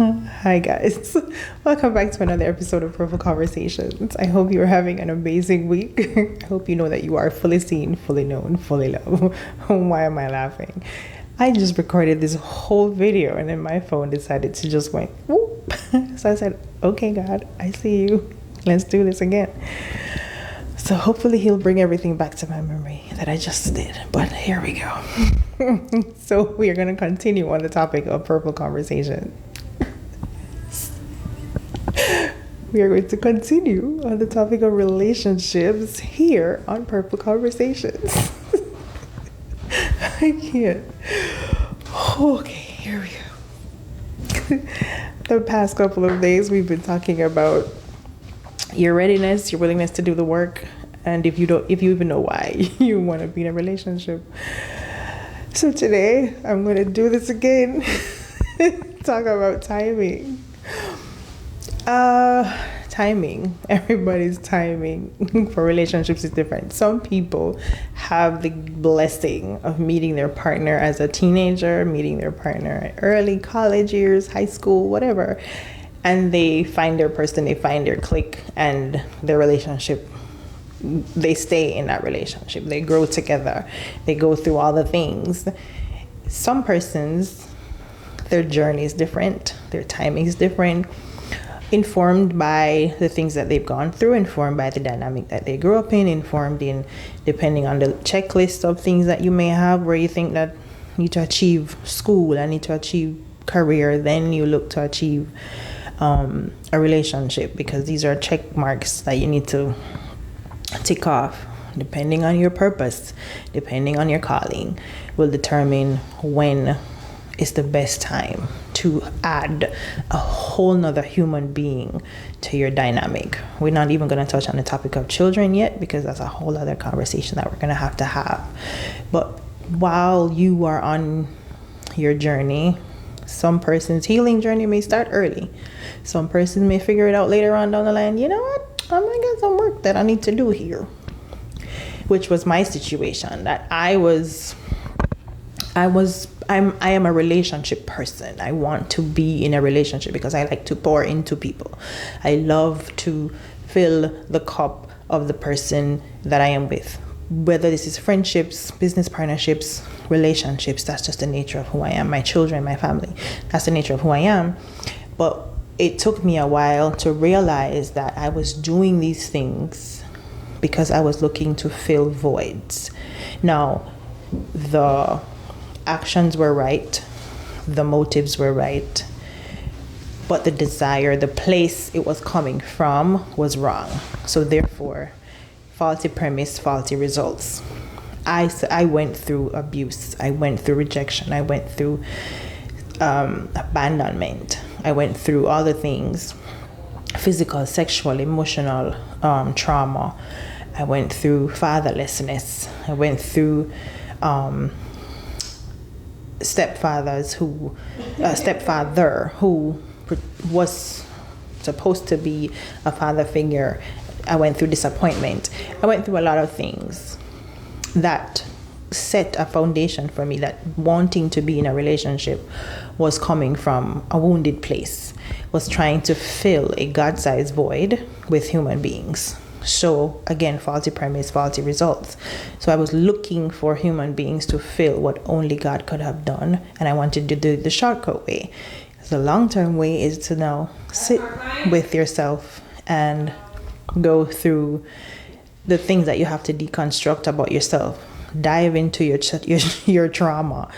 Hi, guys. Welcome back to another episode of Purple Conversations. I hope you're having an amazing week. I hope you know that you are fully seen, fully known, fully loved. Why am I laughing? I just recorded this whole video and then my phone decided to just went whoop. So I said, okay, God, I see you. Let's do this again. So hopefully he'll bring everything back to my memory that I just did. But here we go. So we are going to continue on the topic of Purple Conversation. We are going to continue on the topic of relationships here on Purple Conversations. I can't. Okay, here we go. The past couple of days we've been talking about your readiness, your willingness to do the work, and if you even know why you want to be in a relationship. So today I'm going to do this again. Talk about timing. Timing. Everybody's timing for relationships is different. Some people have the blessing of meeting their partner as a teenager, meeting their partner early college years, high school, whatever, and they find their person, they find their clique, and their relationship, they stay in that relationship, they grow together, they go through all the things. Some persons, their journey is different, their timing is different, informed by the things that they've gone through, informed by the dynamic that they grew up in, informed in depending on the checklist of things that you may have, where you think that you need to achieve school, I need to achieve career, then you look to achieve a relationship, because these are check marks that you need to tick off. Depending on your purpose, depending on your calling, will determine when is the best time to add a whole nother human being to your dynamic. We're not even going to touch on the topic of children yet, because that's a whole other conversation that we're going to have. But while you are on your journey, some person's healing journey may start early. Some persons may figure it out later on down the line. You know what? I'm going to get some work that I need to do here. Which was my situation. That I am a relationship person. I want to be in a relationship because I like to pour into people. I love to fill the cup of the person that I am with. Whether this is friendships, business partnerships, relationships, that's just the nature of who I am. My children, my family, that's the nature of who I am. But it took me a while to realize that I was doing these things because I was looking to fill voids. Now, the actions were right, the motives were right, but the desire, the place it was coming from was wrong. So therefore, faulty premise, faulty results. I went through abuse, I went through rejection, I went through abandonment, I went through all the things, physical, sexual, emotional trauma. I went through fatherlessness. I went through stepfather who was supposed to be a father figure. I went through disappointment. I went through a lot of things that set a foundation for me, that wanting to be in a relationship was coming from a wounded place, was trying to fill a God-sized void with human beings. So again, faulty premise, faulty results. So I was looking for human beings to fill what only God could have done, and I wanted to do the shortcut way. The long-term way is to now sit with yourself and go through the things that you have to deconstruct about yourself. Dive into your trauma,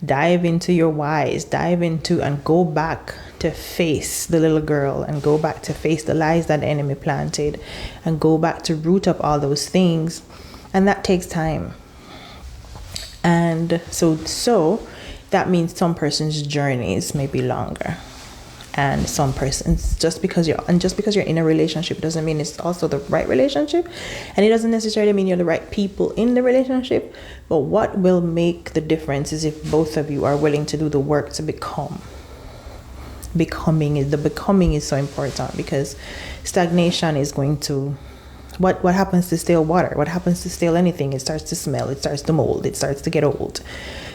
dive into your whys, dive into and go back to face the little girl, and go back to face the lies that the enemy planted, and go back to root up all those things. And that takes time. And so that means some person's journeys may be longer. And some persons, just because you're in a relationship doesn't mean it's also the right relationship, and it doesn't necessarily mean you're the right people in the relationship. But what will make the difference is if both of you are willing to do the work to become. The becoming is so important, because stagnation is going to, what happens to stale water? What happens to stale anything? It starts to smell, it starts to mold, it starts to get old.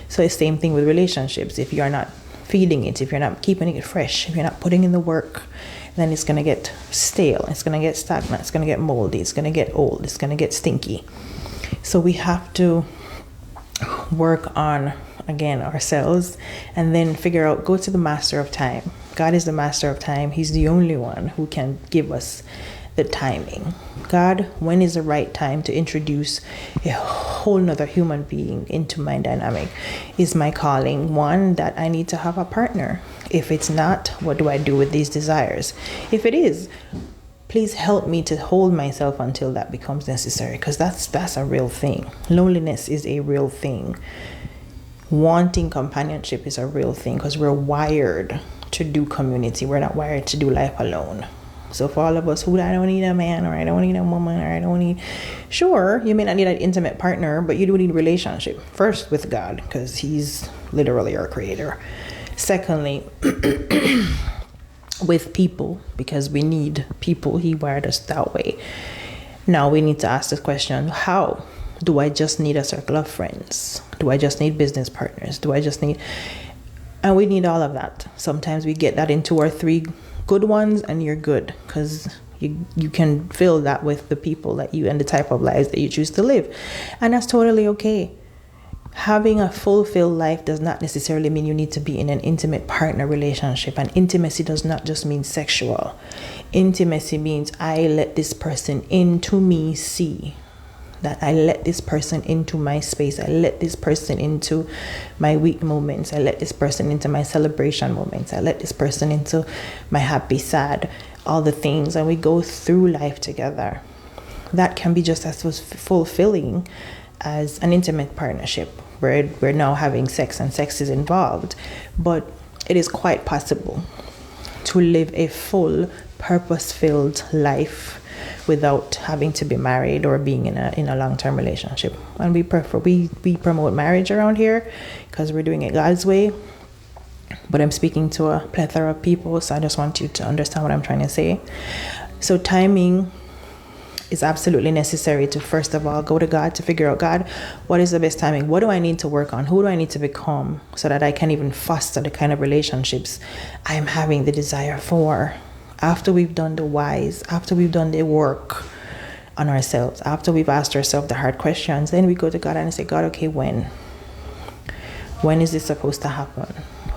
So it's the same thing with relationships. If you are not feeding it, if you're not keeping it fresh, if you're not putting in the work, then it's going to get stale, it's going to get stagnant, it's going to get moldy, it's going to get old, it's going to get stinky. So we have to work on, again, ourselves, and then figure out, go to the master of time. God is the master of time. He's the only one who can give us the timing. God, when is the right time to introduce a whole nother human being into my dynamic? Is my calling one that I need to have a partner? If it's not, what do I do with these desires? If it is, please help me to hold myself until that becomes necessary, because that's a real thing. Loneliness is a real thing. Wanting companionship is a real thing, because we're wired to do community. We're not wired to do life alone. So for all of us who, I don't need a man, or I don't need a woman, or I don't need, sure, you may not need an intimate partner, but you do need a relationship. First with God, because he's literally our creator. Secondly, with people, because we need people. He wired us that way. Now we need to ask the question, how? Do I just need a circle of friends? Do I just need business partners? Do I just need... And we need all of that. Sometimes we get that in 2 or 3 good ones and you're good, because you can fill that with the people that you and the type of lives that you choose to live. And that's totally okay. Having a fulfilled life does not necessarily mean you need to be in an intimate partner relationship. And intimacy does not just mean sexual. Intimacy means I let this person into me see. That I let this person into my space. I let this person into my weak moments. I let this person into my celebration moments. I let this person into my happy, sad, all the things. And we go through life together. That can be just as fulfilling as an intimate partnership where we're now having sex and sex is involved. But it is quite possible to live a full, purpose-filled life without having to be married or being in a long-term relationship. And we promote marriage around here because we're doing it God's way. But I'm speaking to a plethora of people, so I just want you to understand what I'm trying to say. So timing is absolutely necessary to, first of all, go to God to figure out, God, what is the best timing? What do I need to work on? Who do I need to become so that I can even foster the kind of relationships I'm having the desire for? After we've done the whys, after we've done the work on ourselves, after we've asked ourselves the hard questions, then we go to God and say, God, okay, when? When is this supposed to happen?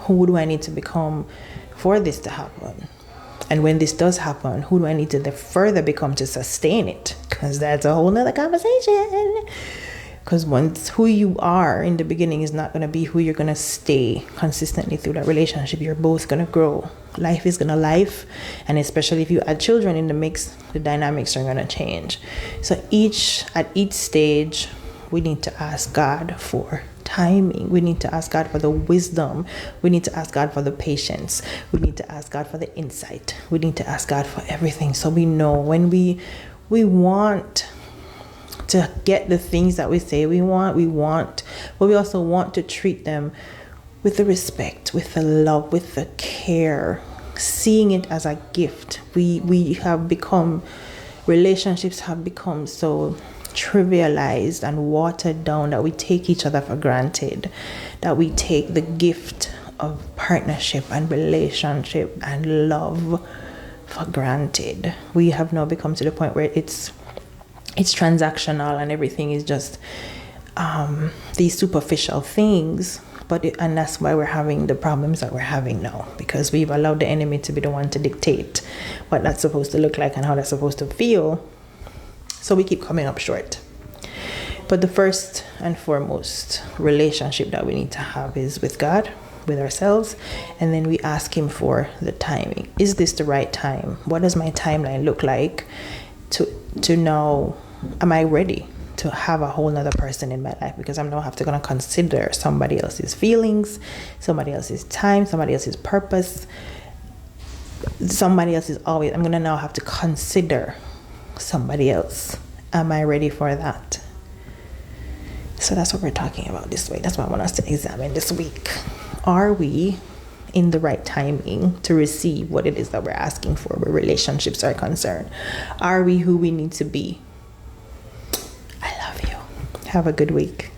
Who do I need to become for this to happen? And when this does happen, who do I need to further become to sustain it? Because that's a whole nother conversation. Because once who you are in the beginning is not going to be who you're going to stay consistently through that relationship. You're both going to grow. Life is going to life. And especially if you add children in the mix, the dynamics are going to change. So at each stage, we need to ask God for timing. We need to ask God for the wisdom. We need to ask God for the patience. We need to ask God for the insight. We need to ask God for everything. So we know when we want to get the things that we say we want, but we also want to treat them with the respect, with the love, with the care, seeing it as a gift. Relationships have become so trivialized and watered down that we take each other for granted, that we take the gift of partnership and relationship and love for granted. We have now become to the point where it's transactional and everything is just these superficial things. And that's why we're having the problems that we're having now, because we've allowed the enemy to be the one to dictate what that's supposed to look like and how that's supposed to feel. So we keep coming up short. But the first and foremost relationship that we need to have is with God, with ourselves, and then we ask him for the timing. Is this the right time? What does my timeline look like to know, am I ready to have a whole nother person in my life? Because I'm now going to consider somebody else's feelings, somebody else's time, somebody else's purpose. I'm going to now have to consider somebody else. Am I ready for that? So that's what we're talking about this week. That's what I want us to examine this week. Are we in the right timing to receive what it is that we're asking for where relationships are concerned? Are we who we need to be? I love you. Have a good week.